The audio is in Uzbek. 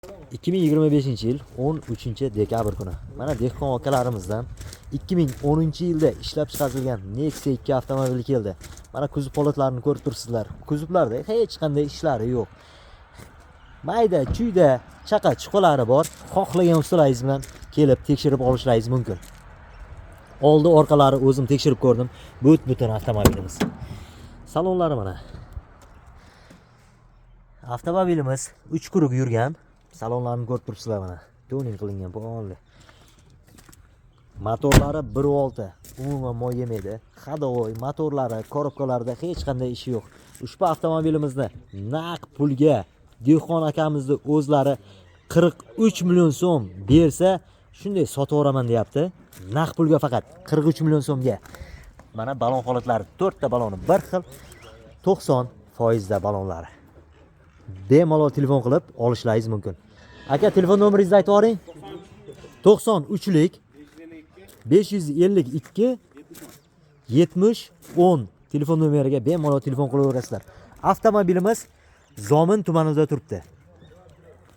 2025-yil 13-dekabr kuni mana dehqon akalarimizdan 2010-yilda ishlab chiqarilgan Nexia 2 avtomobili keldi. Mana kuzov holatlarini ko'rib turibsizlar. Kuzovlarda hech qanday ishlari yo'q. Mayda chuyda chaqa chuqalari bor. Xohlagan ustalaringiz bilan kelib tekshirib olishlaringiz mumkin. Oldi orqalari o'zim tekshirib ko'rdim. Butun avtomobilimiz. Salonlari mana. Avtomobilimiz 3 quruq yurgan. Salonlarni ko'rib turibsizlar mana. Tuning qilingan bo'ldi. Motorlari 1.6. Umuman moy yemaydi. Hadovoy motorlari, korobkalarida hech qanday ishi yo'q. Ushbu avtomobilimizni naq pulga dehqon akamizni o'zlari 43 million so'm bersa, shunday sotib yuboraman deyapti. Naq pulga faqat 43 million so'mga. Mana balon holatlari 4 ta baloni bir xil 90% da balonlari. Bemalol telefon qilib olishlaringiz mumkin. Aka, telefon nomeringizni aytib yuboring. 93 lik 552 70 10 telefon nomeriga bemalol telefon qilaverasizlar. Avtomobilimiz Zomin tumanida turibdi.